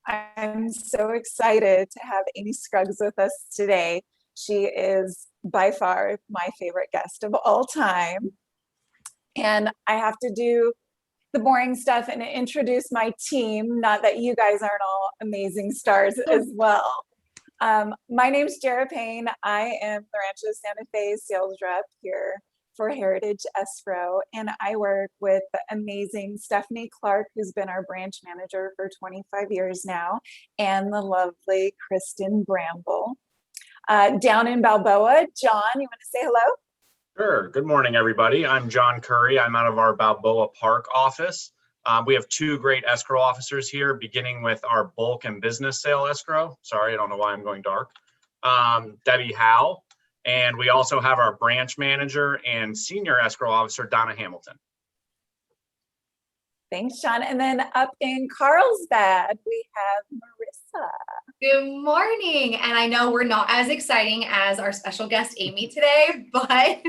I'm so excited to have Amy Scruggs with us today. She is by far my favorite guest of all time. And I have to do the boring stuff and introduce my team. Not that you guys aren't all amazing stars as well. My name's Jara Payne. I am the Rancho Santa Fe sales rep here for Heritage Escrow, and I work with the amazing Stephanie Clark, who's been our branch manager for 25 years now, and the lovely Kristen Bramble. Down in Balboa, John, you want to say hello? Sure. Good morning, everybody. I'm John Curry. I'm out of our Balboa Park office. We have two great escrow officers here, beginning with our bulk and business sale escrow. Sorry, I don't know why I'm going dark. Debbie Howe. And we also have our branch manager and senior escrow officer, Donna Hamilton. Thanks, John. And then up in Carlsbad, we have Marissa. Good morning. And I know we're not as exciting as our special guest, Amy, today, but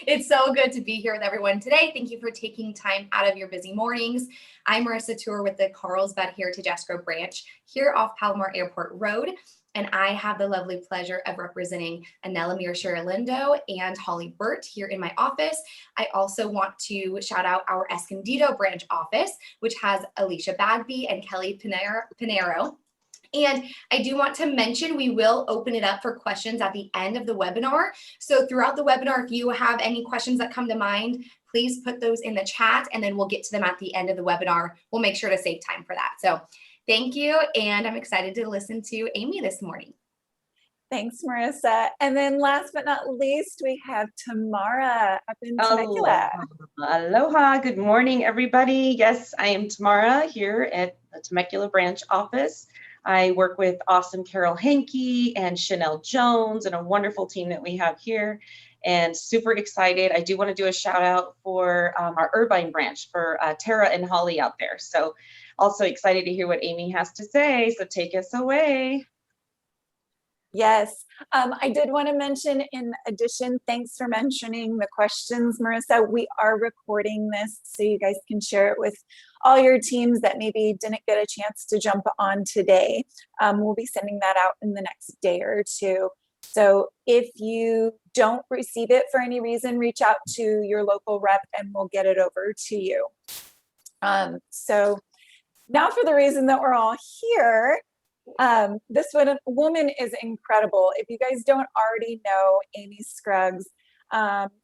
it's so good to be here with everyone today. Thank you for taking time out of your busy mornings. I'm Marissa Tour with the Carlsbad Heritage Escrow branch here off Palomar Airport Road. And I have the lovely pleasure of representing Anela Mir-Shiralindo and Holly Burt here in my office. I also want to shout out our Escondido branch office, which has Alicia Bagby and Kelly Pinero. And I do want to mention, we will open it up for questions at the end of the webinar. So throughout the webinar, if you have any questions that come to mind, please put those in the chat and then we'll get to them at the end of the webinar. We'll make sure to save time for that. So thank you. And I'm excited to listen to Amy this morning. Thanks, Marissa. And then last but not least, we have Tamara up in Temecula. Aloha. Good morning, everybody. Yes, I am Tamara here at the Temecula branch office. I work with awesome Carol Hankey and Chanel Jones and a wonderful team that we have here, and super excited. I do want to do a shout out for our Irvine branch for Tara and Holly out there. So also excited to hear what Amy has to say. So take us away. Yes, I did want to mention, in addition, thanks for mentioning the questions, Marissa. We are recording this so you guys can share it with all your teams that maybe didn't get a chance to jump on today. We'll be sending that out in the next day or two. So if you don't receive it for any reason, reach out to your local rep and we'll get it over to you. So now for the reason that we're all here. This woman is incredible. If you guys don't already know Amy Scruggs,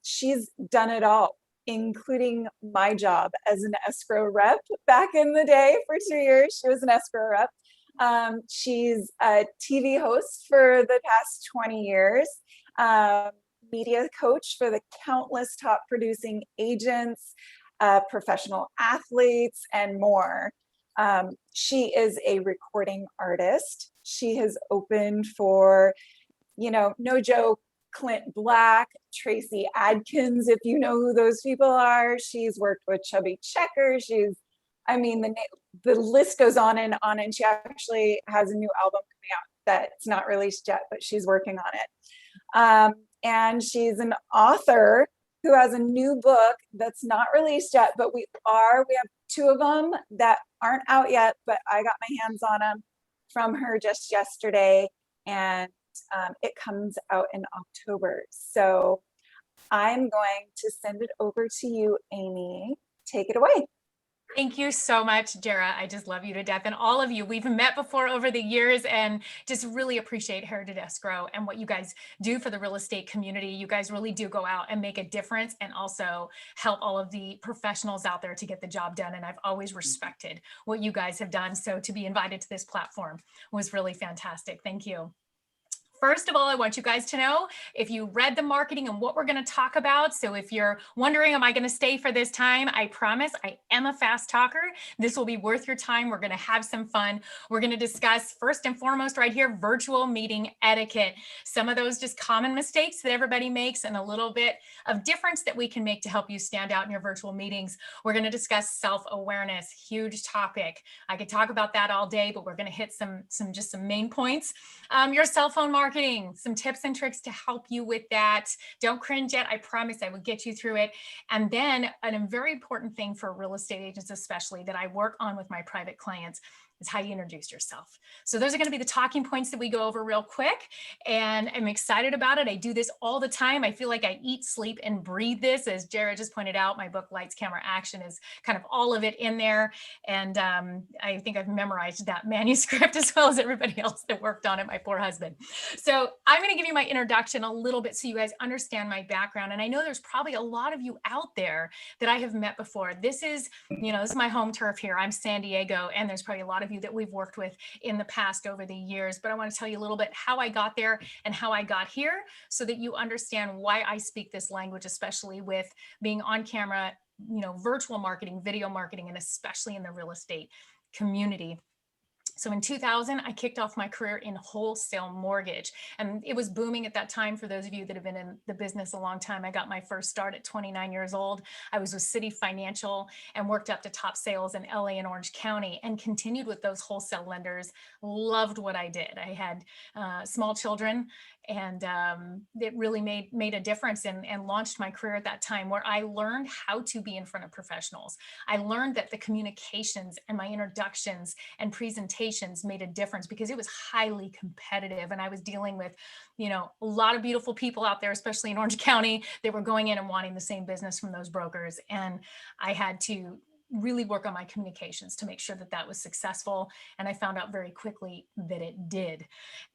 she's done it all, including my job as an escrow rep back in the day. For 2 years, she was an escrow rep. She's a TV host for the past 20 years, media coach for the countless top producing agents, professional athletes, and more. She is a recording artist. She has opened for, no joke, Clint Black, Tracy Adkins, if you know who those people are. She's worked with Chubby Checker. The list goes on, and she actually has a new album coming out that's not released yet, but she's working on it. And she's an author who has a new book that's not released yet, but we have two of them that aren't out yet, but I got my hands on them from her just yesterday, and it comes out in October. So I'm going to send it over to you, Amy. Take it away. Thank you so much, Jara. I just love you to death. And all of you, we've met before over the years and just really appreciate Heritage Escrow and what you guys do for the real estate community. You guys really do go out and make a difference and also help all of the professionals out there to get the job done. And I've always respected what you guys have done. So to be invited to this platform was really fantastic. Thank you. First of all, I want you guys to know if you read the marketing and what we're going to talk about. So if you're wondering, am I going to stay for this time? I promise I am a fast talker. This will be worth your time. We're going to have some fun. We're going to discuss first and foremost right here, virtual meeting etiquette. Some of those just common mistakes that everybody makes and a little bit of difference that we can make to help you stand out in your virtual meetings. We're going to discuss self-awareness, huge topic. I could talk about that all day, but we're going to hit some main points. Your cell phone marketing, some tips and tricks to help you with that. Don't cringe yet. I promise I will get you through it. And then a very important thing for real estate agents, especially that I work on with my private clients, is how you introduce yourself. So those are going to be the talking points that we go over real quick. And I'm excited about it. I do this all the time. I feel like I eat, sleep, and breathe this. As Jared just pointed out, my book, Lights, Camera, Action, is kind of all of it in there. And I think I've memorized that manuscript as well as everybody else that worked on it, my poor husband. So I'm going to give you my introduction a little bit so you guys understand my background. And I know there's probably a lot of you out there that I have met before. This is my home turf here. I'm San Diego, and there's probably a lot of you that we've worked with in the past over the years, but I want to tell you a little bit how I got there and how I got here so that you understand why I speak this language, especially with being on camera, virtual marketing, video marketing, and especially in the real estate community. So in 2000, I kicked off my career in wholesale mortgage, and it was booming at that time. For those of you that have been in the business a long time, I got my first start at 29 years old. I was with Citi Financial and worked up to top sales in LA and Orange County and continued with those wholesale lenders. Loved what I did. I had small children, and it really made a difference and launched my career at that time, where I learned how to be in front of professionals. I learned that the communications and my introductions and presentations made a difference because it was highly competitive. And I was dealing with, a lot of beautiful people out there, especially in Orange County, that were going in and wanting the same business from those brokers. And I had to really work on my communications to make sure that that was successful. And I found out very quickly that it did.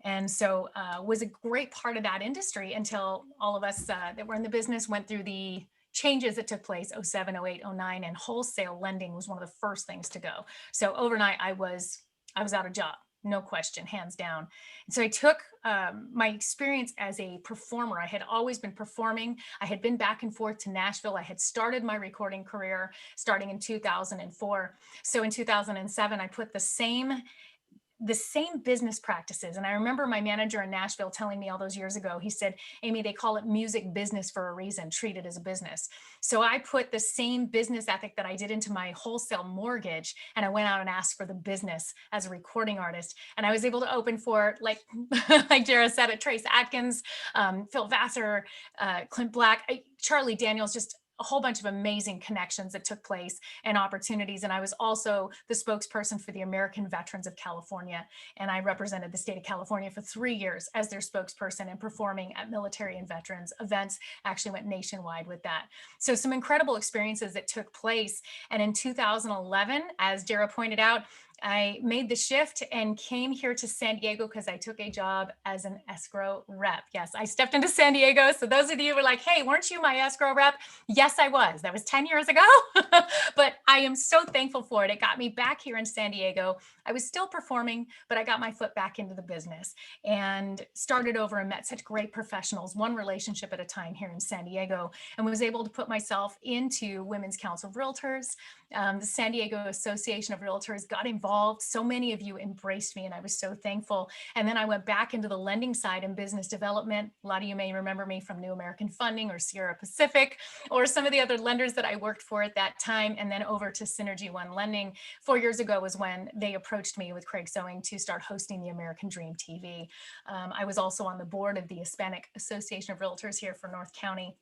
And so was a great part of that industry until all of us that were in the business went through the changes that took place 07, 08, 09, and wholesale lending was one of the first things to go. So overnight I was out of job, no question, hands down. And so I took my experience as a performer. I had always been performing. I had been back and forth to Nashville. I had started my recording career starting in 2004. So in 2007, I put the same business practices. And I remember my manager in Nashville telling me all those years ago, he said, Amy, they call it music business for a reason, treat it as a business. So I put the same business ethic that I did into my wholesale mortgage, and I went out and asked for the business as a recording artist. And I was able to open for, like Jared said, Trace Atkins, Phil Vassar, Clint Black, Charlie Daniels, just a whole bunch of amazing connections that took place and opportunities. And I was also the spokesperson for the American Veterans of California. And I represented the state of California for 3 years as their spokesperson and performing at military and veterans events. Actually went nationwide with that. So some incredible experiences that took place. And in 2011, as Jara pointed out, I made the shift and came here to San Diego because I took a job as an escrow rep. Yes, I stepped into San Diego. So those of you who were like, hey, weren't you my escrow rep? Yes, I was. That was 10 years ago. But I am so thankful for it. It got me back here in San Diego. I was still performing, but I got my foot back into the business and started over and met such great professionals, one relationship at a time here in San Diego, and was able to put myself into Women's Council of Realtors. The San Diego Association of Realtors got involved. So many of you embraced me, and I was so thankful. And then I went back into the lending side and business development. A lot of you may remember me from New American Funding or Sierra Pacific or some of the other lenders that I worked for at that time, and then over to Synergy One Lending. 4 years ago was when they approached me with Craig Sewing to start hosting the American Dream TV. I was also on the board of the Hispanic Association of Realtors here for North County.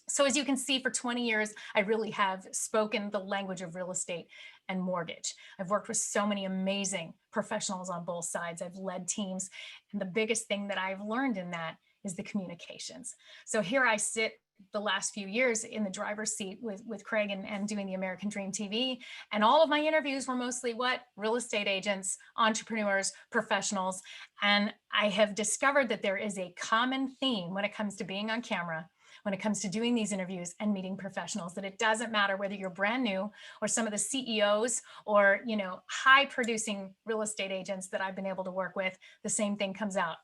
So as you can see, for 20 years, I really have spoken the language of real estate and mortgage. I've worked with so many amazing professionals on both sides. I've led teams. And the biggest thing that I've learned in that is the communications. So here I sit the last few years in the driver's seat with Craig and doing the American Dream TV. And all of my interviews were mostly real estate agents, entrepreneurs, professionals. And I have discovered that there is a common theme when it comes to being on camera, when it comes to doing these interviews and meeting professionals, that it doesn't matter whether you're brand new or some of the CEOs or, high producing real estate agents that I've been able to work with, the same thing comes out.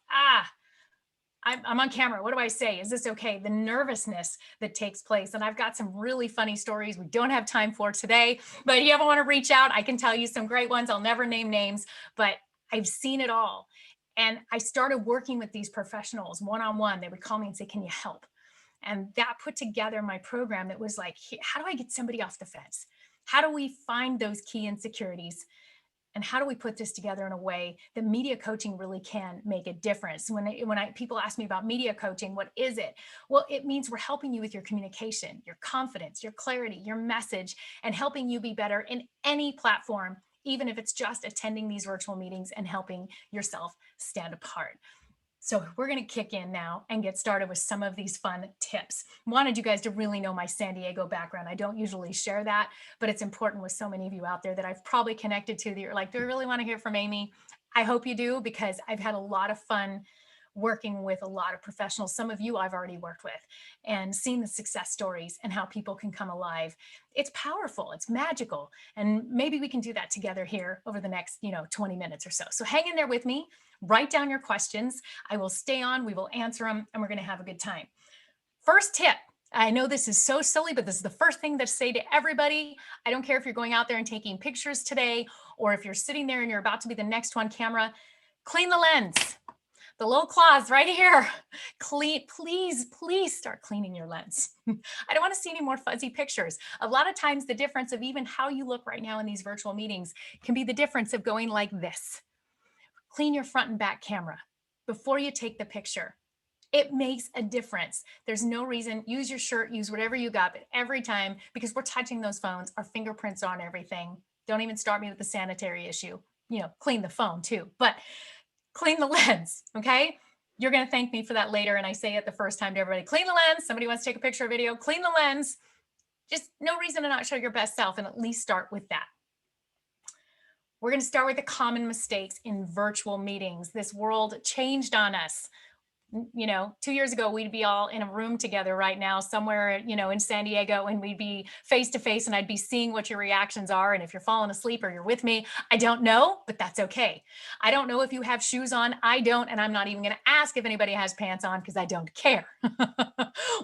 I'm on camera. What do I say? Is this okay? The nervousness that takes place. And I've got some really funny stories we don't have time for today, but if you ever want to reach out, I can tell you some great ones. I'll never name names, but I've seen it all. And I started working with these professionals one-on-one. They would call me and say, can you help? And that put together my program that was like, how do I get somebody off the fence? How do we find those key insecurities? And how do we put this together in a way that media coaching really can make a difference? When people ask me about media coaching, what is it? Well, it means we're helping you with your communication, your confidence, your clarity, your message, and helping you be better in any platform, even if it's just attending these virtual meetings and helping yourself stand apart. So we're going to kick in now and get started with some of these fun tips. Wanted you guys to really know my San Diego background. I don't usually share that, but it's important with so many of you out there that I've probably connected to that you're like, do I really want to hear from Amy? I hope you do, because I've had a lot of fun working with a lot of professionals. Some of you I've already worked with and seen the success stories and how people can come alive. It's powerful, it's magical. And maybe we can do that together here over the next, 20 minutes or so. So hang in there with me, write down your questions. I will stay on, we will answer them, and we're going to have a good time. First tip. I know this is so silly, but this is the first thing to say to everybody. I don't care if you're going out there and taking pictures today, or if you're sitting there and you're about to be the next on camera, clean the lens. The little claws right here. Please start cleaning your lens. I don't want to see any more fuzzy pictures. A lot of times the difference of even how you look right now in these virtual meetings can be the difference of going like this. Clean your front and back camera before you take the picture. It makes a difference. There's no reason, use your shirt, use whatever you got, but every time, because we're touching those phones, our fingerprints on everything. Don't even start me with the sanitary issue. Clean the phone too, but clean the lens, okay? You're going to thank me for that later. And I say it the first time to everybody, clean the lens. Somebody wants to take a picture or video, clean the lens. Just no reason to not show your best self, and at least start with that. We're going to start with the common mistakes in virtual meetings. This world changed on us. 2 years ago, we'd be all in a room together right now, somewhere, in San Diego, and we'd be face to face, and I'd be seeing what your reactions are. And if you're falling asleep or you're with me, I don't know, but that's okay. I don't know if you have shoes on. I don't. And I'm not even going to ask if anybody has pants on, because I don't care.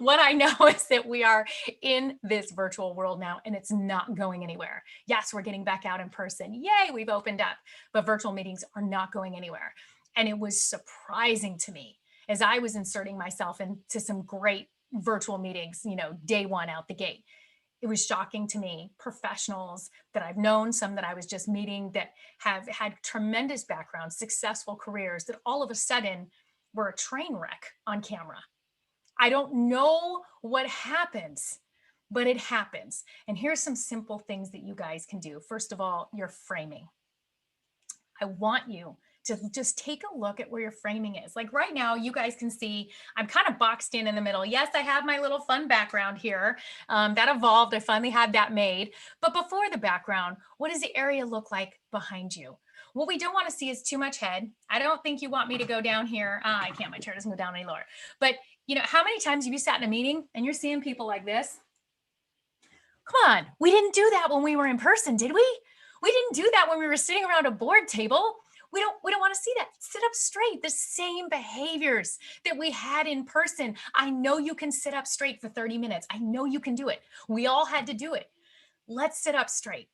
What I know is that we are in this virtual world now, and it's not going anywhere. Yes, we're getting back out in person. Yay, we've opened up, but virtual meetings are not going anywhere. And it was surprising to me as I was inserting myself into some great virtual meetings, day one out the gate. It was shocking to me, professionals that I've known, some that I was just meeting that have had tremendous backgrounds, successful careers, that all of a sudden were a train wreck on camera. I don't know what happens, but it happens. And here's some simple things that you guys can do. First of all, your framing. I want you to just take a look at where your framing is. Like right now, you guys can see I'm kind of boxed in the middle. Yes, I have my little fun background here. That evolved. I finally had that made. But before the background, what does the area look like behind you? What we don't want to see is too much head. I don't think you want me to go down here. I can't, my chair doesn't go down any lower. But how many times have you sat in a meeting and you're seeing people like this? Come on, we didn't do that when we were in person, did we? We didn't do that when we were sitting around a board table. We don't want to see that. Sit up straight. The same behaviors that we had in person. I know you can sit up straight for 30 minutes. I know you can do it. We all had to do it. Let's sit up straight.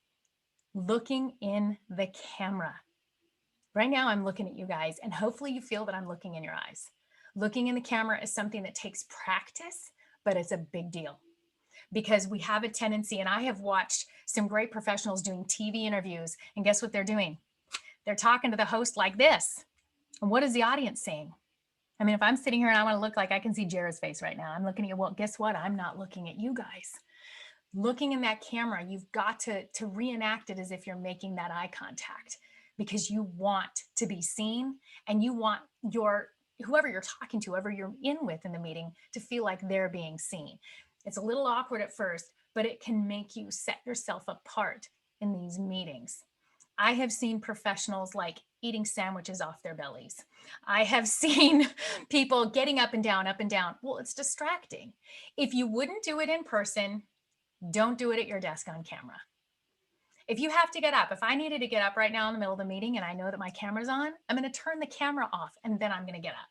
Looking in the camera. Right now, I'm looking at you guys, and hopefully you feel that I'm looking in your eyes. Looking in the camera is something that takes practice, but it's a big deal. Because we have a tendency, and I have watched some great professionals doing TV interviews, and guess what they're doing? They're talking to the host like this. And what is the audience saying? I mean, if I'm sitting here and I want to look like I can see Jared's face right now, I'm looking at you. Well, guess what? I'm not looking at you guys. Looking in that camera, you've got to reenact it as if you're making that eye contact, because you want to be seen, and you want whoever you're talking to, whoever you're in with in the meeting, to feel like they're being seen. It's a little awkward at first, but it can make you set yourself apart in these meetings. I have seen professionals like eating sandwiches off their bellies. I have seen people getting up and down, up and down. Well, it's distracting. If you wouldn't do it in person, don't do it at your desk on camera. If you have to get up, if I needed to get up right now in the middle of the meeting and I know that my camera's on, I'm going to turn the camera off, and then I'm going to get up.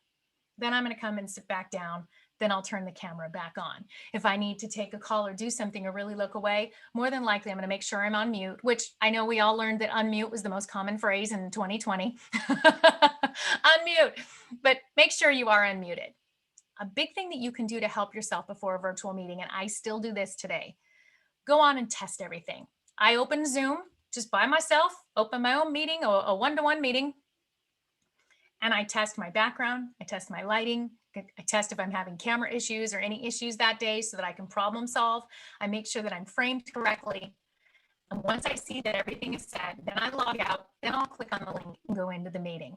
Then I'm going to come and sit back down. Then I'll turn the camera back on. If I need to take a call or do something or really look away, more than likely I'm going to make sure I'm on mute, which I know we all learned that unmute was the most common phrase in 2020. Unmute, but make sure you are unmuted. A big thing that you can do to help yourself before a virtual meeting, and I still do this today, go on and test everything. I open Zoom just by myself, open my own meeting, a one-to-one meeting, and I test my background, I test my lighting, I test if I'm having camera issues or any issues that day so that I can problem solve. I make sure that I'm framed correctly. And once I see that everything is set, then I log out, then I'll click on the link and go into the meeting.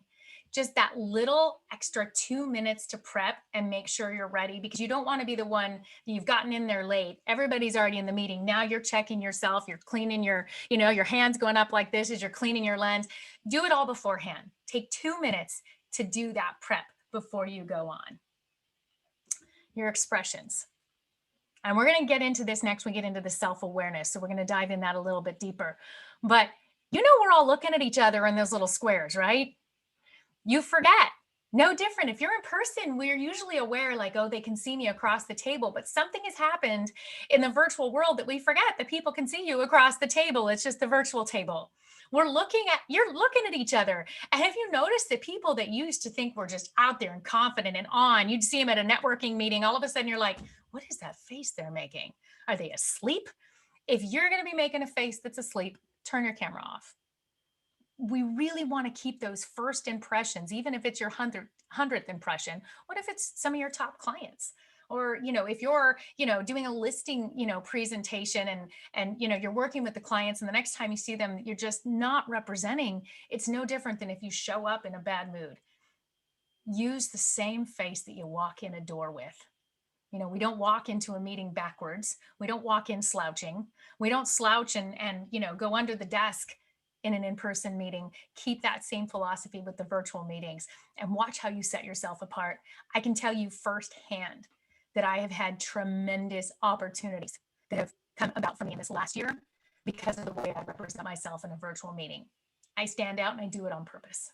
Just that little extra 2 minutes to prep and make sure you're ready, because you don't want to be the one that you've gotten in there late. Everybody's already in the meeting. Now you're checking yourself, you're cleaning your hands going up like this as you're cleaning your lens. Do it all beforehand. Take 2 minutes to do that prep before you go on. Your expressions. And we're going to get into this next. We get into the self-awareness. So we're going to dive in that a little bit deeper. But we're all looking at each other in those little squares, right? You forget. No different. If you're in person, we're usually aware like, oh, they can see me across the table. But something has happened in the virtual world that we forget that people can see you across the table. It's just the virtual table. You're looking at each other. And have you noticed that people that you used to think were just out there and confident and on, you'd see them at a networking meeting, all of a sudden you're like, what is that face they're making? Are they asleep? If you're going to be making a face that's asleep, turn your camera off. We really want to keep those first impressions, even if it's your 100th impression. What if it's some of your top clients? Or, if you're, doing a listing, presentation and you're working with the clients, and the next time you see them, you're just not representing. It's no different than if you show up in a bad mood. Use the same face that you walk in a door with. We don't walk into a meeting backwards. We don't walk in slouching. We don't slouch and go under the desk in an in-person meeting. Keep that same philosophy with the virtual meetings and watch how you set yourself apart. I can tell you firsthand that I have had tremendous opportunities that have come about for me in this last year because of the way I represent myself in a virtual meeting. I stand out and I do it on purpose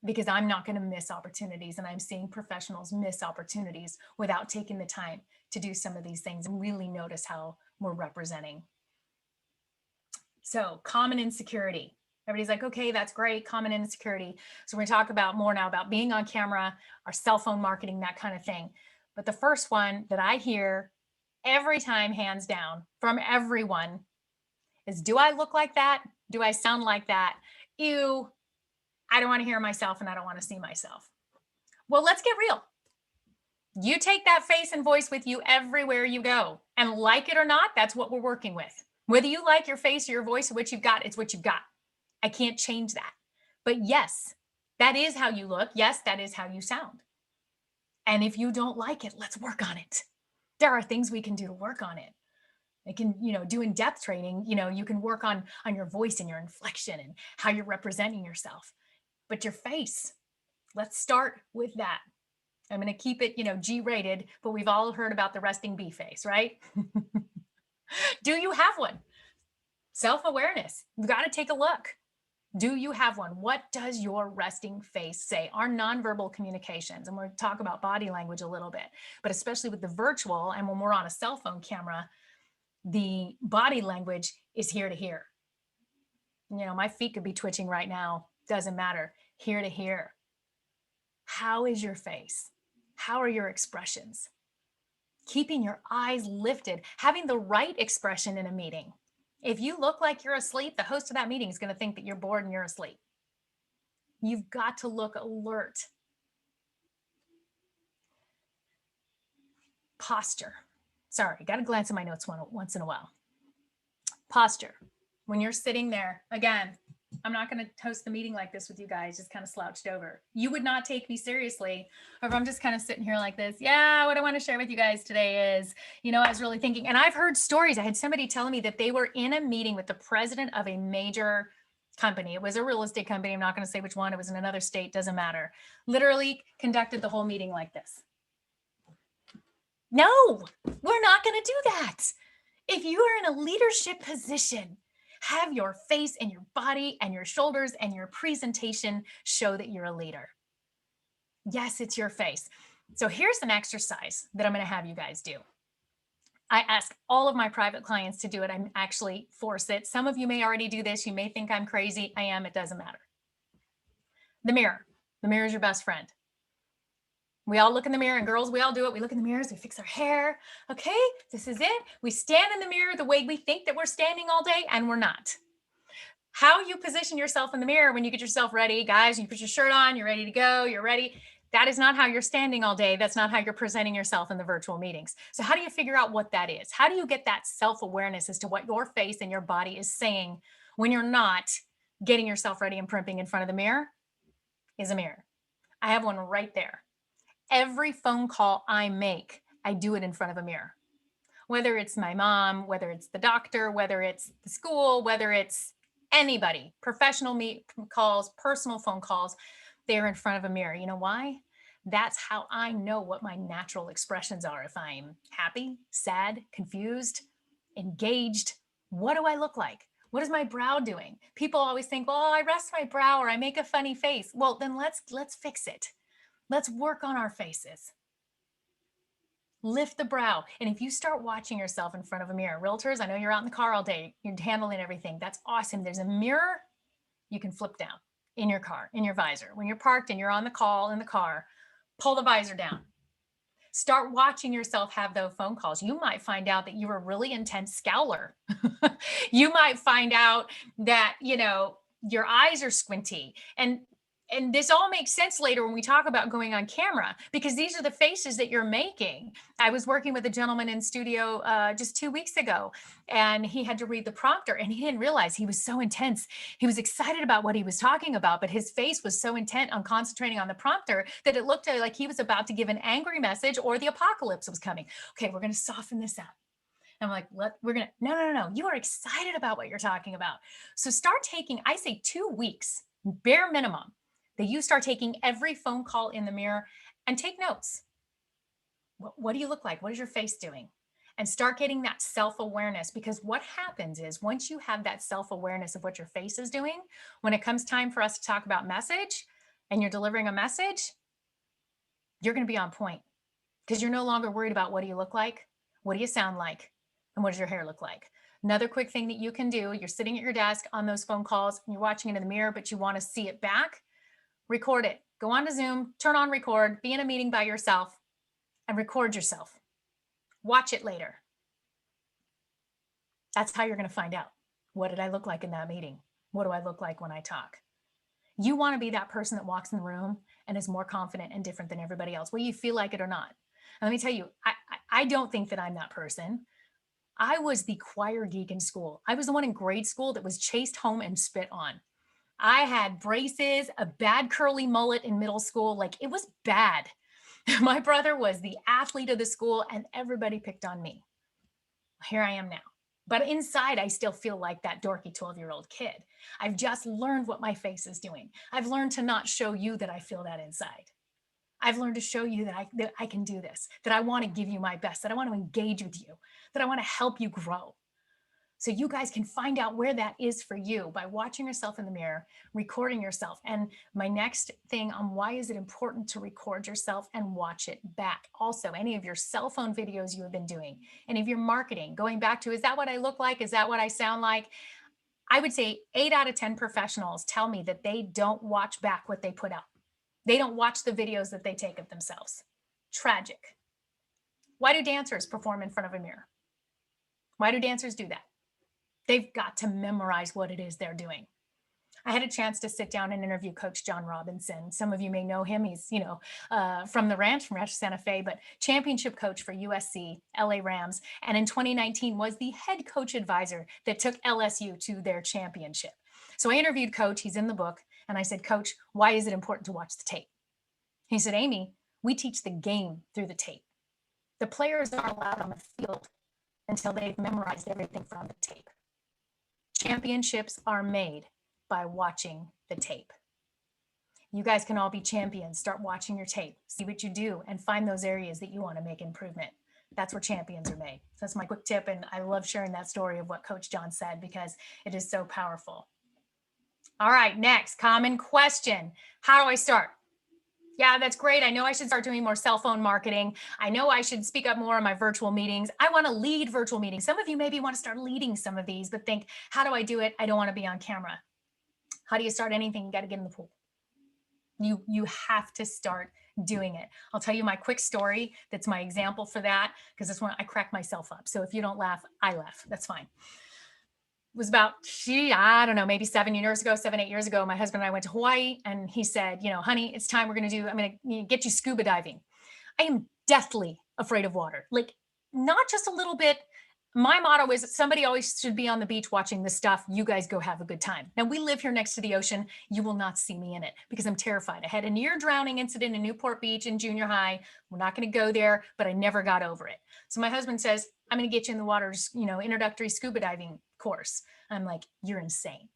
because I'm not going to miss opportunities, and I'm seeing professionals miss opportunities without taking the time to do some of these things and really notice how we're representing. So, common insecurity. Everybody's like, okay, that's great, common insecurity. So we're going to talk about more now about being on camera, our cell phone marketing, that kind of thing. But the first one that I hear every time, hands down, from everyone is, do I look like that? Do I sound like that? Ew, I don't want to hear myself and I don't want to see myself. Well, let's get real. You take that face and voice with you everywhere you go. And like it or not, that's what we're working with. Whether you like your face or your voice or what you've got, it's what you've got. I can't change that. But yes, that is how you look. Yes, that is how you sound. And if you don't like it, let's work on it. There are things we can do to work on it. It can, do in-depth training, you can work on your voice and your inflection and how you're representing yourself. But your face, let's start with that. I'm going to keep it, G-rated, but we've all heard about the resting bee face, right? Do you have one? Self-awareness. You've got to take a look. Do you have one? What does your resting face say? Our nonverbal communications, and we'll talk about body language a little bit, but especially with the virtual and when we're on a cell phone camera, the body language is here to here. My feet could be twitching right now. Doesn't matter. Here to here. How is your face? How are your expressions? Keeping your eyes lifted, having the right expression in a meeting. If you look like you're asleep, the host of that meeting is going to think that you're bored and you're asleep. You've got to look alert. Posture. Sorry, got to glance at my notes once in a while. Posture. When you're sitting there, again, I'm not going to host the meeting like this with you guys, just kind of slouched over. You would not take me seriously. Or if I'm just kind of sitting here like this. Yeah, what I want to share with you guys today is, I was really thinking, and I've heard stories. I had somebody telling me that they were in a meeting with the president of a major company. It was a real estate company. I'm not going to say which one. It was in another state. Doesn't matter. Literally conducted the whole meeting like this. No, we're not going to do that. If you are in a leadership position, have your face and your body and your shoulders and your presentation show that you're a leader. Yes, it's your face. So here's an exercise that I'm going to have you guys do. I ask all of my private clients to do it. I actually force it. Some of you may already do this. You may think I'm crazy. I am. It doesn't matter. The mirror. The mirror is your best friend. We all look in the mirror, and girls, we all do it. We look in the mirrors, we fix our hair. Okay, this is it. We stand in the mirror the way we think that we're standing all day, and we're not. How you position yourself in the mirror when you get yourself ready, guys, you put your shirt on, you're ready to go, you're ready. That is not how you're standing all day. That's not how you're presenting yourself in the virtual meetings. So how do you figure out what that is? How do you get that self-awareness as to what your face and your body is saying when you're not getting yourself ready and primping in front of the mirror? Is a mirror. I have one right there. Every phone call I make, I do it in front of a mirror. Whether it's my mom, whether it's the doctor, whether it's the school, whether it's anybody, professional calls, personal phone calls, they're in front of a mirror. You know why? That's how I know what my natural expressions are. If I'm happy, sad, confused, engaged, what do I look like? What is my brow doing? People always think, well, I rest my brow or I make a funny face. Well, then let's fix it. Let's work on our faces. Lift the brow. And if you start watching yourself in front of a mirror, realtors, I know you're out in the car all day, you're handling everything. That's awesome. There's a mirror you can flip down in your car, in your visor. When you're parked and you're on the call in the car, pull the visor down. Start watching yourself have those phone calls. You might find out that you're a really intense scowler. You might find out that, your eyes are squinty. And this all makes sense later when we talk about going on camera, because these are the faces that you're making. I was working with a gentleman in studio just 2 weeks ago, and he had to read the prompter, and he didn't realize he was so intense. He was excited about what he was talking about, but his face was so intent on concentrating on the prompter that it looked like he was about to give an angry message or the apocalypse was coming. Okay, we're going to soften this out. I'm like, no. You are excited about what you're talking about. So start taking, I say 2 weeks, bare minimum, that you start taking every phone call in the mirror and take notes. What do you look like? What is your face doing? And start getting that self-awareness, because what happens is once you have that self-awareness of what your face is doing, when it comes time for us to talk about message and you're delivering a message, you're going to be on point, because you're no longer worried about what do you look like, what do you sound like, and what does your hair look like. Another quick thing that you can do, you're sitting at your desk on those phone calls and you're watching it in the mirror, but you want to see it back. Record it. Go on to Zoom, turn on record, be in a meeting by yourself and record yourself. Watch it later. That's how you're going to find out. What did I look like in that meeting? What do I look like when I talk? You want to be that person that walks in the room and is more confident and different than everybody else, whether you feel like it or not. And let me tell you, I don't think that I'm that person. I was the choir geek in school. I was the one in grade school that was chased home and spit on. I had braces, a bad curly mullet in middle school. Like, it was bad. My brother was the athlete of the school and everybody picked on me. Here I am now. But inside, I still feel like that dorky 12-year-old kid. I've just learned what my face is doing. I've learned to not show you that I feel that inside. I've learned to show you that I can do this, that I want to give you my best, that I want to engage with you, that I want to help you grow. So you guys can find out where that is for you by watching yourself in the mirror, recording yourself. And my next thing on why is it important to record yourself and watch it back. Also, any of your cell phone videos you have been doing, any of your marketing, going back to, is that what I look like? Is that what I sound like? I would say 8 out of 10 professionals tell me that they don't watch back what they put out. They don't watch the videos that they take of themselves. Tragic. Why do dancers perform in front of a mirror? Why do dancers do that? They've got to memorize what it is they're doing. I had a chance to sit down and interview Coach John Robinson. Some of you may know him. He's, from the Ranch, from Rancho Santa Fe, but championship coach for USC, LA Rams. And in 2019 was the head coach advisor that took LSU to their championship. So I interviewed Coach, he's in the book. And I said, Coach, why is it important to watch the tape? He said, Amy, we teach the game through the tape. The players aren't allowed on the field until they've memorized everything from the tape. Championships are made by watching the tape. You guys can all be champions. Start watching your tape, see what you do, and find those areas that you want to make improvement. That's where champions are made. So that's my quick tip. And I love sharing that story of what Coach John said because it is so powerful. All right, next common question. How do I start? Yeah, that's great. I know I should start doing more cell phone marketing. I know I should speak up more on my virtual meetings. I want to lead virtual meetings. Some of you maybe want to start leading some of these, but think, how do I do it? I don't want to be on camera. How do you start anything? You got to get in the pool. You have to start doing it. I'll tell you my quick story. That's my example for that, because this one I crack myself up. So if you don't laugh, I laugh. That's fine. was about, I don't know, maybe 7, 8 years ago, my husband and I went to Hawaii, and he said, honey, it's time I'm going to get you scuba diving. I am deathly afraid of water. Like, not just a little bit. My motto is that somebody always should be on the beach watching this stuff. You guys go have a good time. Now, we live here next to the ocean. You will not see me in it because I'm terrified. I had a near drowning incident in Newport Beach in junior high. We're not going to go there, but I never got over it. So my husband says, I'm going to get you in the water's, introductory scuba diving course. I'm like, you're insane.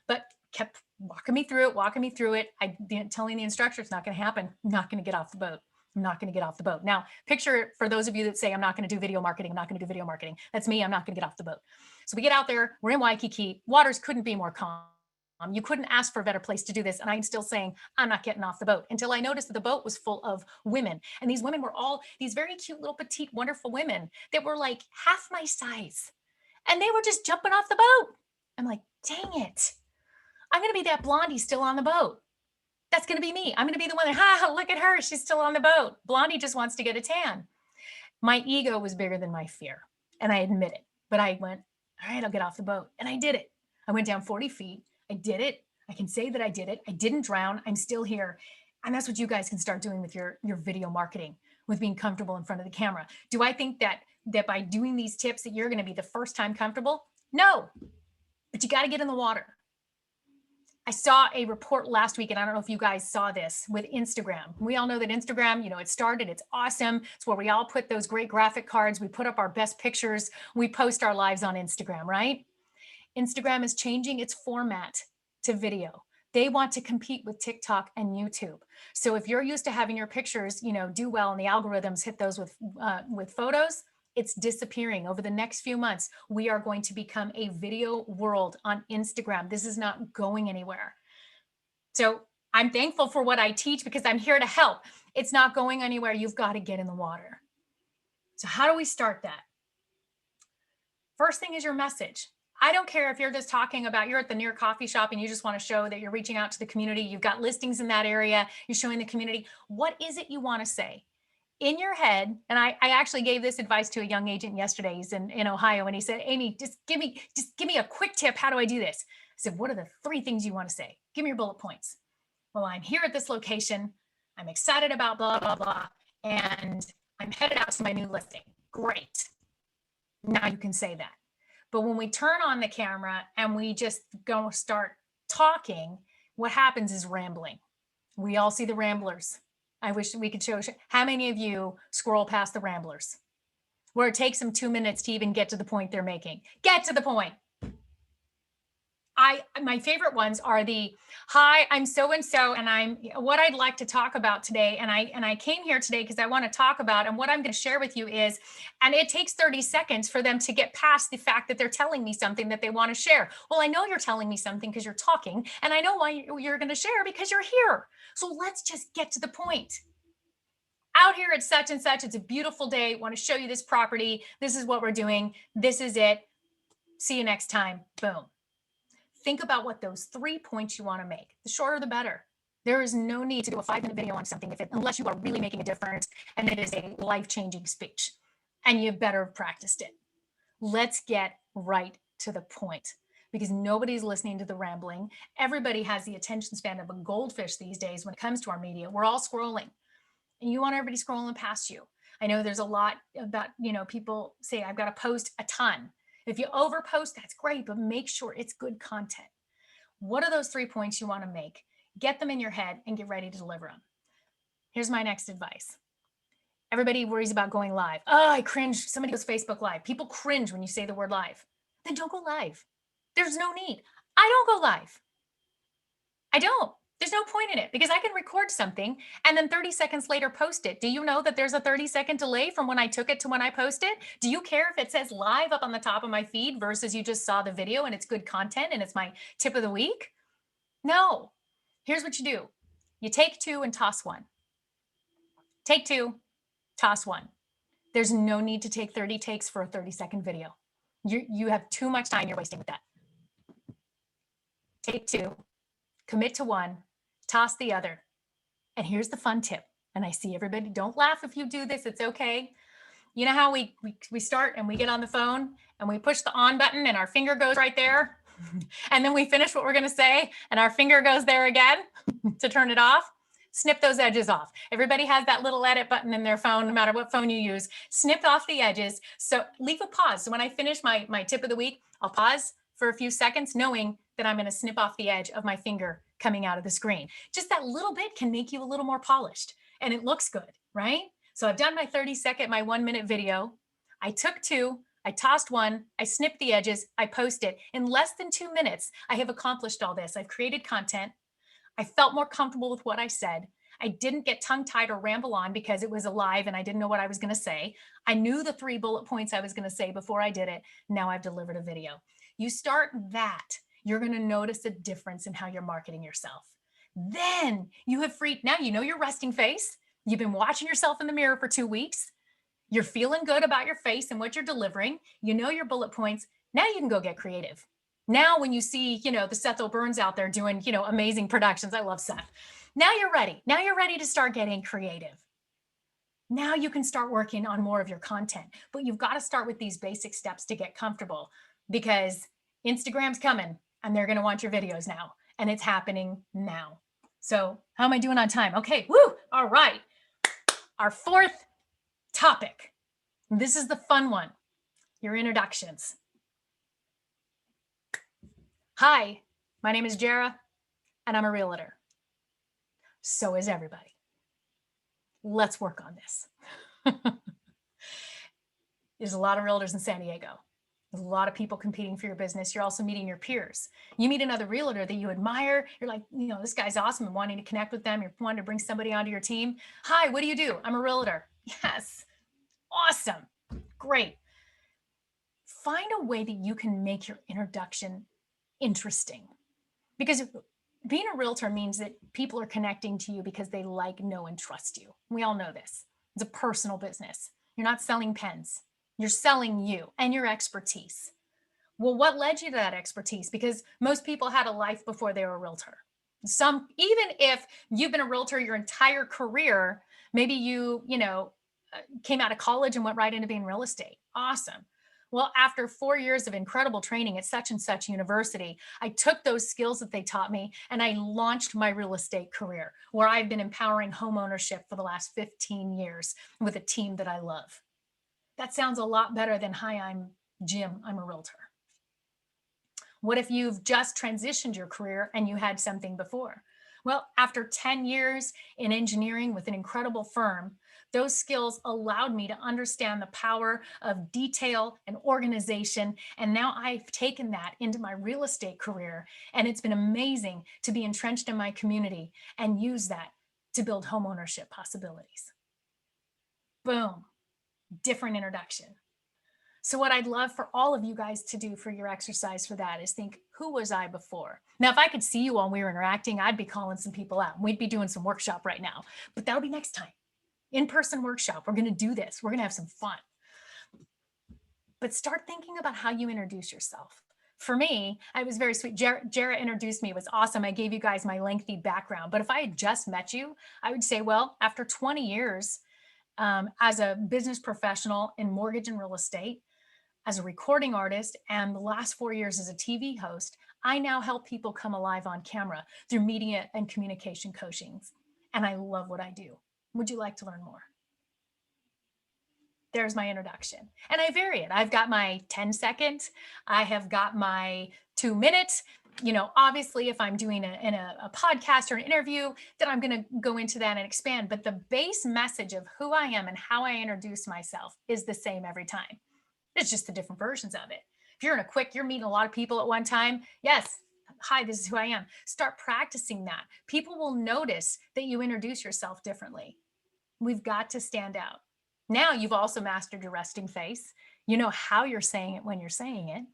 But kept walking me through it. I didn't telling the instructor it's not going to happen. I'm not going to get off the boat. I'm not going to get off the boat. Now, picture, for those of you that say, I'm not going to do video marketing. That's me. I'm not going to get off the boat. So we get out there. We're in Waikiki. Waters couldn't be more calm. You couldn't ask for a better place to do this. And I'm still saying, I'm not getting off the boat, until I noticed that the boat was full of women. And these women were all these very cute, little, petite, wonderful women that were like half my size. And they were just jumping off the boat. I'm like, dang it. I'm going to be that blondie still on the boat. That's going to be me. I'm going to be the one that, look at her. She's still on the boat. Blondie just wants to get a tan. My ego was bigger than my fear. And I admit it. But I went, all right, I'll get off the boat. And I did it. I went down 40 feet. I did it. I can say that I did it. I didn't drown. I'm still here. And that's what you guys can start doing with your video marketing, with being comfortable in front of the camera. Do I think that by doing these tips that you're going to be the first time comfortable? No. But you got to get in the water. I saw a report last week, and I don't know if you guys saw this, with Instagram. We all know that Instagram, it started, it's awesome. It's where we all put those great graphic cards. We put up our best pictures. We post our lives on Instagram, right? Instagram is changing its format to video. They want to compete with TikTok and YouTube. So if you're used to having your pictures, do well, and the algorithms hit those with photos, it's disappearing. Over the next few months, we are going to become a video world on Instagram. This is not going anywhere. So I'm thankful for what I teach, because I'm here to help. It's not going anywhere. You've got to get in the water. So how do we start that? First thing is your message. I don't care if you're just talking about, you're at the near coffee shop and you just want to show that you're reaching out to the community. You've got listings in that area. You're showing the community. What is it you want to say? In your head, and I actually gave this advice to a young agent yesterday. He's in Ohio, and he said, Amy, just give me a quick tip. How do I do this? I said, what are the 3 things you want to say? Give me your bullet points. Well, I'm here at this location. I'm excited about blah, blah, blah. And I'm headed out to my new listing. Great. Now you can say that. But when we turn on the camera and we just go start talking, what happens is rambling. We all see the ramblers. I wish we could show how many of you scroll past the ramblers, where it takes them 2 minutes to even get to the point they're making. Get to the point. My favorite ones are the, hi, I'm so-and-so, and I'm what I'd like to talk about today. And I came here today because I want to talk about, and what I'm going to share with you is, and it takes 30 seconds for them to get past the fact that they're telling me something that they want to share. Well, I know you're telling me something because you're talking, and I know why you're going to share, because you're here. So let's just get to the point. Out here at such and such, it's a beautiful day. Want to show you this property. This is what we're doing. This is it. See you next time. Boom. Think about what those 3 points you want to make. The shorter, the better. There is no need to do a 5-minute video on something unless you are really making a difference and it is a life-changing speech, and you better have practiced it. Let's get right to the point, because nobody's listening to the rambling. Everybody has the attention span of a goldfish these days when it comes to our media. We're all scrolling, and you want everybody scrolling past you. I know there's a lot about, people say, I've got to post a ton. If you overpost, that's great, but make sure it's good content. What are those 3 points you want to make? Get them in your head and get ready to deliver them. Here's my next advice. Everybody worries about going live. Oh, I cringe. Somebody goes Facebook Live. People cringe when you say the word live. Then don't go live. There's no need. I don't go live. I don't. There's no point in it, because I can record something and then 30 seconds later post it. Do you know that there's a 30-second delay from when I took it to when I post it? Do you care if it says live up on the top of my feed versus you just saw the video and it's good content and it's my tip of the week? No. Here's what you do. You take 2 and toss 1. Take 2, toss 1. There's no need to take 30 takes for a 30-second video. You have too much time you're wasting with that. Take 2, commit to 1, toss the other. And here's the fun tip. And I see everybody, don't laugh if you do this, it's okay. you know how we start and we get on the phone and we push the on button and our finger goes right there. And then we finish what we're going to say and our finger goes there again to turn it off. Snip those edges off. Everybody has that little edit button in their phone, no matter what phone you use. Snip off the edges. So leave a pause. So when I finish my tip of the week, I'll pause for a few seconds, knowing that I'm going to snip off the edge of my finger coming out of the screen. Just that little bit can make you a little more polished and it looks good, right? So I've done my 30-second, my 1-minute video. I took 2, I tossed 1, I snipped the edges, I post it. In less than 2 minutes, I have accomplished all this. I've created content. I felt more comfortable with what I said. I didn't get tongue-tied or ramble on because it was alive and I didn't know what I was going to say. I knew the 3 bullet points I was going to say before I did it. Now I've delivered a video. You start that, you're going to notice a difference in how you're marketing yourself. Then you have now you know your resting face. You've been watching yourself in the mirror for 2 weeks. You're feeling good about your face and what you're delivering. You know your bullet points. Now you can go get creative. Now, when you see, the Seth O'Burns out there doing, amazing productions, I love Seth. Now you're ready. Now you're ready to start getting creative. Now you can start working on more of your content, but you've got to start with these basic steps to get comfortable because Instagram's coming and they're going to want your videos now and it's happening now. So how am I doing on time? Okay. Woo. All right. Our 4th topic. This is the fun one. Your introductions. Hi, my name is Jara, and I'm a realtor. So is everybody. Let's work on this. There's a lot of realtors in San Diego. There's a lot of people competing for your business. You're also meeting your peers. You meet another realtor that you admire. You're like, this guy's awesome and wanting to connect with them. You're wanting to bring somebody onto your team. Hi, what do you do? I'm a realtor. Yes. Awesome. Great. Find a way that you can make your introduction interesting, because being a realtor means that people are connecting to you because they like, know, and trust you. We all know this. It's a personal business. You're not selling pens. You're selling you and your expertise. Well, what led you to that expertise? Because most people had a life before they were a realtor. Even if you've been a realtor your entire career, maybe you came out of college and went right into being real estate. Awesome. Well, after 4 years of incredible training at such and such university, I took those skills that they taught me and I launched my real estate career, where I've been empowering home ownership for the last 15 years with a team that I love. That sounds a lot better than, hi, I'm Jim, I'm a realtor. What if you've just transitioned your career and you had something before? Well, after 10 years in engineering with an incredible firm, those skills allowed me to understand the power of detail and organization. And now I've taken that into my real estate career. And it's been amazing to be entrenched in my community and use that to build home ownership possibilities. Boom, different introduction. So what I'd love for all of you guys to do for your exercise for that is think, who was I before? Now, if I could see you while we were interacting, I'd be calling some people out. We'd be doing some workshop right now, but that'll be next time. In-person workshop. We're going to do this. We're going to have some fun. But start thinking about how you introduce yourself. For me, I was very sweet. Jara introduced me. It was awesome. I gave you guys my lengthy background. But if I had just met you, I would say, well, after 20 years as a business professional in mortgage and real estate, as a recording artist, and the last 4 years as a TV host, I now help people come alive on camera through media and communication coachings. And I love what I do. Would you like to learn more? There's my introduction. And I vary it. I've got my 10-second. I have got my 2 minutes. Obviously, if I'm doing a podcast or an interview, then I'm going to go into that and expand. But the base message of who I am and how I introduce myself is the same every time. It's just the different versions of it. If you're meeting a lot of people at one time, yes, hi, this is who I am. Start practicing that. People will notice that you introduce yourself differently. We've got to stand out. Now you've also mastered your resting face. You know how you're saying it when you're saying it.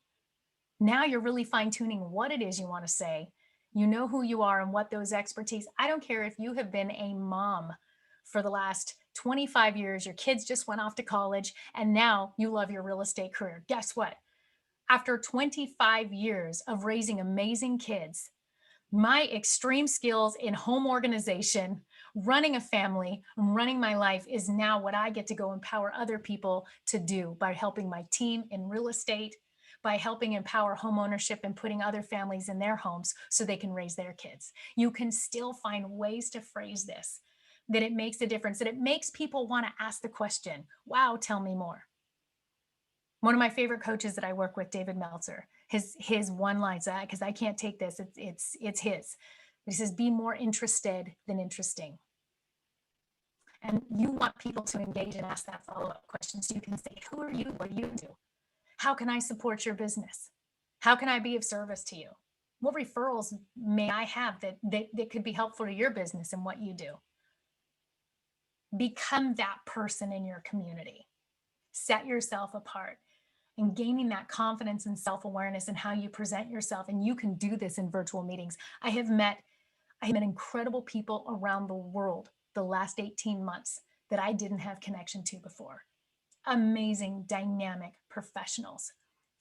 Now you're really fine-tuning what it is you want to say. You know who you are and what those expertise. I don't care if you have been a mom for the last 25 years, your kids just went off to college, and now you love your real estate career. Guess what? After 25 years of raising amazing kids, my extreme skills in home organization Running a family and running my life is now what I get to go empower other people to do by helping my team in real estate, by helping empower home ownership and putting other families in their homes so they can raise their kids. You can still find ways to phrase this, that it makes a difference, that it makes people want to ask the question, wow, tell me more. One of my favorite coaches that I work with, David Meltzer, his one line, because I can't take this, it's his. He says, be more interested than interesting. And you want people to engage and ask that follow-up question. So you can say, who are you? What do you do? How can I support your business? How can I be of service to you? What referrals may I have that could be helpful to your business and what you do? Become that person in your community. Set yourself apart. And gaining that confidence and self-awareness in how you present yourself. And you can do this in virtual meetings. I have met incredible people around the world the last 18 months that I didn't have connection to before. Amazing, dynamic professionals.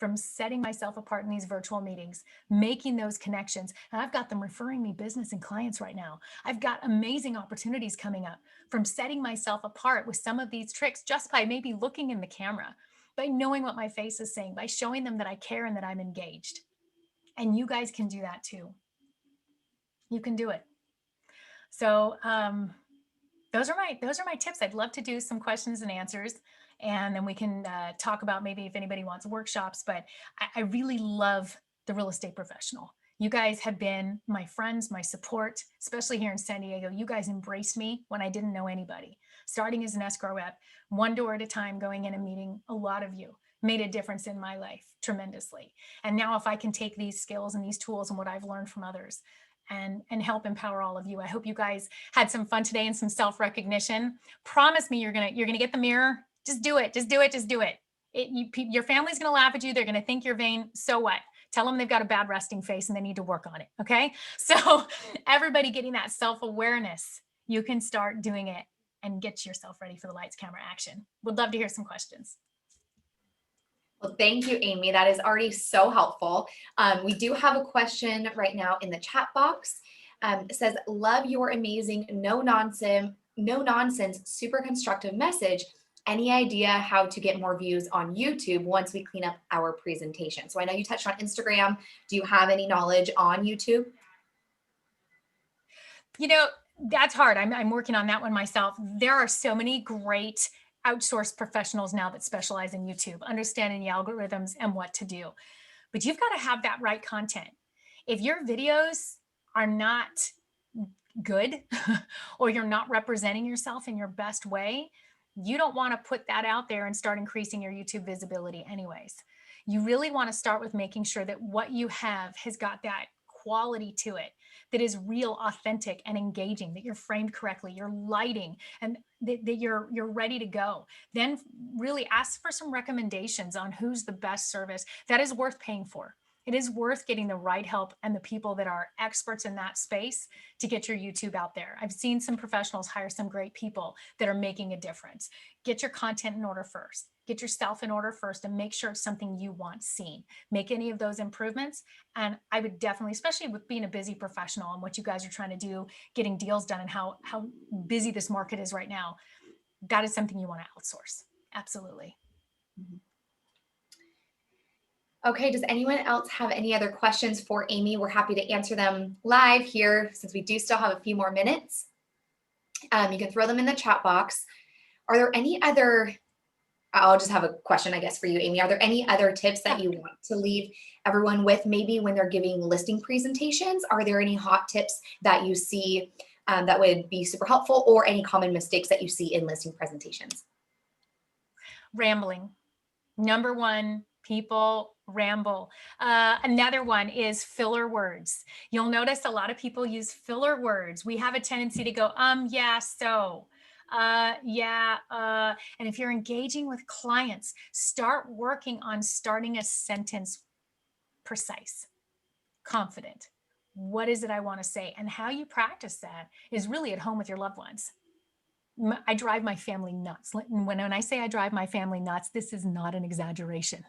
From setting myself apart in these virtual meetings, making those connections. And I've got them referring me business and clients right now. I've got amazing opportunities coming up from setting myself apart with some of these tricks just by maybe looking in the camera, by knowing what my face is saying, by showing them that I care and that I'm engaged. And you guys can do that too. You can do it. So those are my tips. I'd love to do some questions and answers, and then we can talk about maybe if anybody wants workshops. But I really love the real estate professional. You guys have been my friends, my support, especially here in San Diego. You guys embraced me when I didn't know anybody. Starting as an escrow rep, one door at a time, going in and meeting a lot of you made a difference in my life tremendously. And now if I can take these skills and these tools and what I've learned from others and help empower all of you. I hope you guys had some fun today and some self-recognition. Promise me you're gonna get the mirror. Just do it. Just do it. Just do it. Your family's gonna laugh at you. They're gonna think you're vain. So what? Tell them they've got a bad resting face and they need to work on it. Okay. So everybody getting that self-awareness, you can start doing it and get yourself ready for the lights, camera, action. Would love to hear some questions. Well, thank you, Amy. That is already so helpful. We do have a question right now in the chat box. It says, love your amazing, no nonsense, super constructive message. Any idea how to get more views on YouTube once we clean up our presentation? So I know you touched on Instagram. Do you have any knowledge on YouTube? You know, that's hard. I'm working on that one myself. There are so many great outsourced professionals now that specialize in YouTube, understanding the algorithms and what to do. But you've got to have that right content. If your videos are not good or you're not representing yourself in your best way, you don't want to put that out there and start increasing your YouTube visibility anyways. You really want to start with making sure that what you have has got that quality to it, that is real, authentic, and engaging, that you're framed correctly, you're lighting, and that you're ready to go. Then really ask for some recommendations on who's the best service that is worth paying for. It is worth getting the right help and the people that are experts in that space to get your YouTube out there. I've seen some professionals hire some great people that are making a difference. Get your content in order first. Get yourself in order first and make sure it's something you want seen. Make any of those improvements. And I would definitely, especially with being a busy professional and what you guys are trying to do, getting deals done and how busy this market is right now, that is something you want to outsource. Absolutely. Mm-hmm. Okay, does anyone else have any other questions for Amy? We're happy to answer them live here since we do still have a few more minutes. You can throw them in the chat box. Are there any other, I'll just have a question, I guess, for you, Amy. Are there any other tips that you want to leave everyone with, maybe when they're giving listing presentations? Are there any hot tips that you see that would be super helpful, or any common mistakes that you see in listing presentations? Rambling. Number one, people ramble. Another one is filler words. You'll notice a lot of people use filler words. We have a tendency to go, yeah, so, yeah. And if you're engaging with clients, start working on starting a sentence precise, confident. What is it I want to say? And how you practice that is really at home with your loved ones. I drive my family nuts. When I say I drive my family nuts, this is not an exaggeration.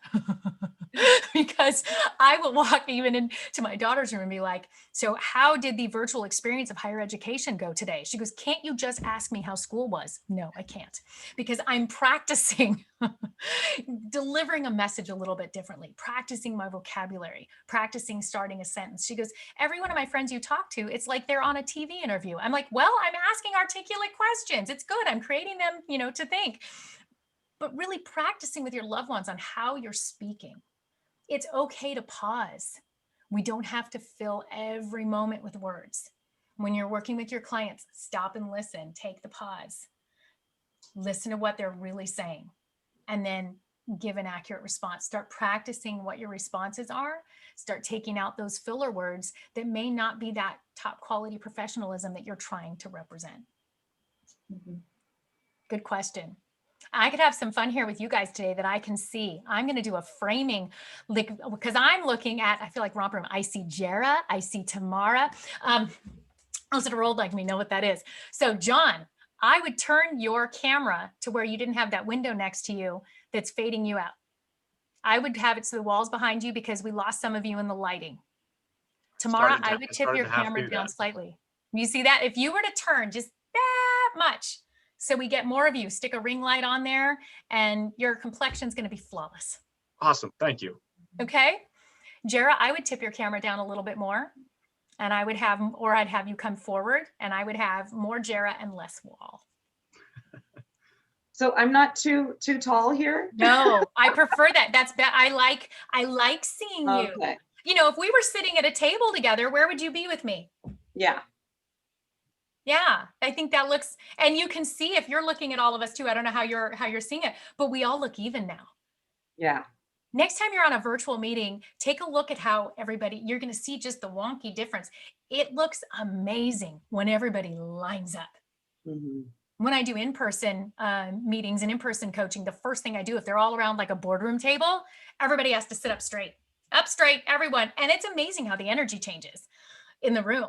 because I will walk even into my daughter's room and be like, so how did the virtual experience of higher education go today? She goes, can't you just ask me how school was? No, I can't, because I'm practicing delivering a message a little bit differently, practicing my vocabulary, practicing starting a sentence. She goes, every one of my friends you talk to, it's like they're on a TV interview. I'm like, well, I'm asking articulate questions. It's good. I'm creating them, to think. But really practicing with your loved ones on how you're speaking. It's okay to pause. We don't have to fill every moment with words. When you're working with your clients, stop and listen, take the pause, listen to what they're really saying, and then give an accurate response. Start practicing what your responses are. Start taking out those filler words that may not be that top quality professionalism that you're trying to represent. Good question. I could have some fun here with you guys today that I can see. I'm going to do a framing, because I'm looking at, I feel like romper room. I see Jera, I see Tamara. Those that are old like me know what that is. So John, I would turn your camera to where you didn't have that window next to you that's fading you out. I would have it to the walls behind you because we lost some of you in the lighting. Tamara, I would tip your camera down slightly. You see that? If you were to turn just that much, so we get more of you, stick a ring light on there and your complexion is going to be flawless. Awesome. Thank you. Okay. Jera, I would tip your camera down a little bit more and I would have, or I'd have you come forward and I would have more Jera and less wall. So I'm not too tall here? No, I prefer that. That's I like seeing you. Okay. If we were sitting at a table together, where would you be with me? Yeah. Yeah, I think that looks, and you can see if you're looking at all of us too. I don't know how you're seeing it, but we all look even now. Yeah. Next time you're on a virtual meeting, take a look at how everybody, you're going to see just the wonky difference. It looks amazing when everybody lines up. Mm-hmm. When I do in-person meetings and in-person coaching, the first thing I do, if they're all around like a boardroom table, everybody has to sit up straight, everyone. And it's amazing how the energy changes in the room.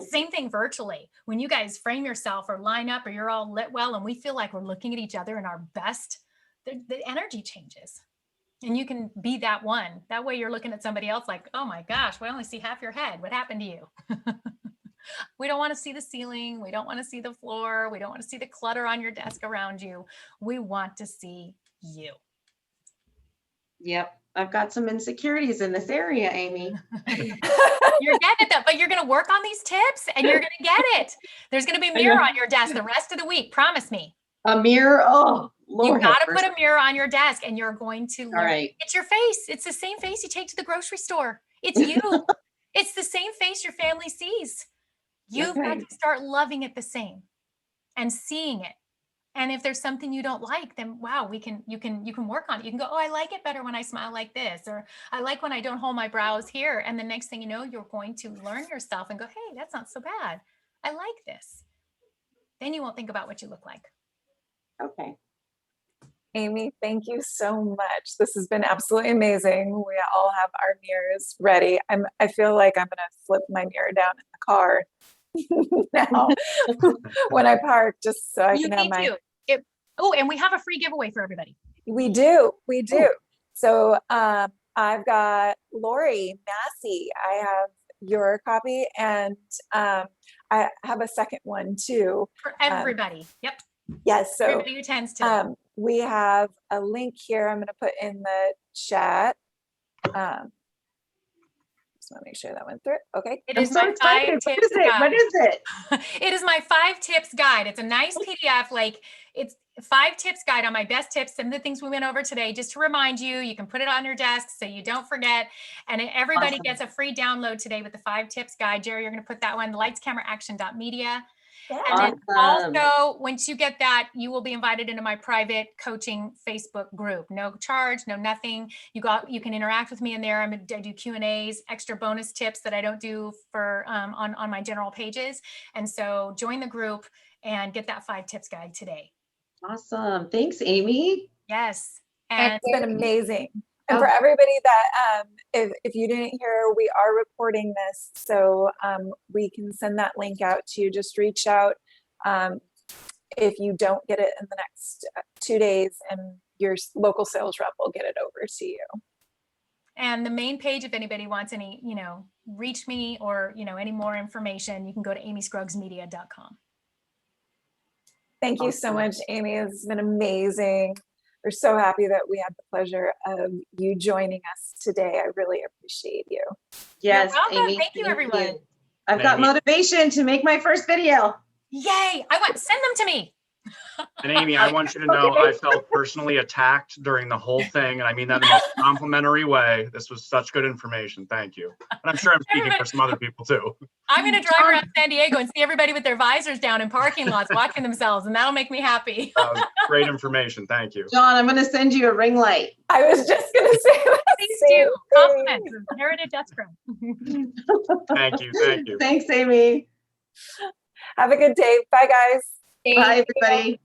Same thing virtually. When you guys frame yourself or line up or you're all lit well and we feel like we're looking at each other in our best, the energy changes. And you can be that one. That way you're looking at somebody else like, oh my gosh, we only see half your head. What happened to you? We don't want to see the ceiling. We don't want to see the floor. We don't want to see the clutter on your desk around you. We want to see you. Yep. I've got some insecurities in this area, Amy. You're getting it, but you're going to work on these tips and you're going to get it. There's going to be a mirror on your desk the rest of the week. Promise me. A mirror? Oh, Lord. You got to put a mirror on your desk and you're going to learn. All right. It's your face. It's the same face you take to the grocery store. It's you. It's the same face your family sees. You've got to start loving it the same and seeing it. And if there's something you don't like, then wow, you can work on it. You can go, oh, I like it better when I smile like this, or I like when I don't hold my brows here. And the next thing you know, you're going to learn yourself and go, hey, that's not so bad. I like this. Then you won't think about what you look like. Okay. Amy, thank you so much. This has been absolutely amazing. We all have our mirrors ready. I feel like I'm gonna flip my mirror down in the car now when I park, just so I can have my. Oh, and we have a free giveaway for everybody. We do. So I've got Lori Massey. I have your copy, and I have a second one too for everybody. Yep. Yes. So everybody who tends to. We have a link here. I'm going to put in the chat. Just want to make sure that went through. Okay. It is my 5 tips guide. What is it? It is my 5 tips guide. It's a nice PDF. Like it's 5 tips guide on my best tips. Some of the things we went over today, just to remind you, you can put it on your desk so you don't forget. And everybody gets a free download today with the 5 tips guide. Jerry, you're going to put that one, lightscameraaction.media. Yeah. And then also, once you get that, you will be invited into my private coaching Facebook group. No charge, no nothing. You can interact with me in there. I do Q&As, extra bonus tips that I don't do for on my general pages. And so join the group and get that 5 tips guide today. Awesome. Thanks, Amy. Yes. And it's been amazing. And for everybody that, if you didn't hear, we are recording this, so we can send that link out to you. Just reach out if you don't get it in the next 2 days, and your local sales rep will get it over to you. And the main page, if anybody wants any, reach me or, any more information, you can go to amyscruggsmedia.com. Thank you so much, Amy. It's been amazing. We're so happy that we had the pleasure of you joining us today. I really appreciate you. Yes, welcome. Amy. Thank you, everyone. I've got Amy. motivation to make my first video. Yay! Send them to me. And Amy, I want you to know I felt personally attacked during the whole thing, and I mean that in the most complimentary way. This was such good information. Thank you. And I'm sure I'm speaking for some other people too. I'm going to drive around San Diego and see everybody with their visors down in parking lots watching themselves, and that'll make me happy. That was great information. Thank you. John, I'm going to send you a ring light. I was just going to say that. Please do. Compliments of Heritage Escrow. Thank you. Thank you. Thanks, Amy. Have a good day. Bye, guys. Thank Bye, you. everybody.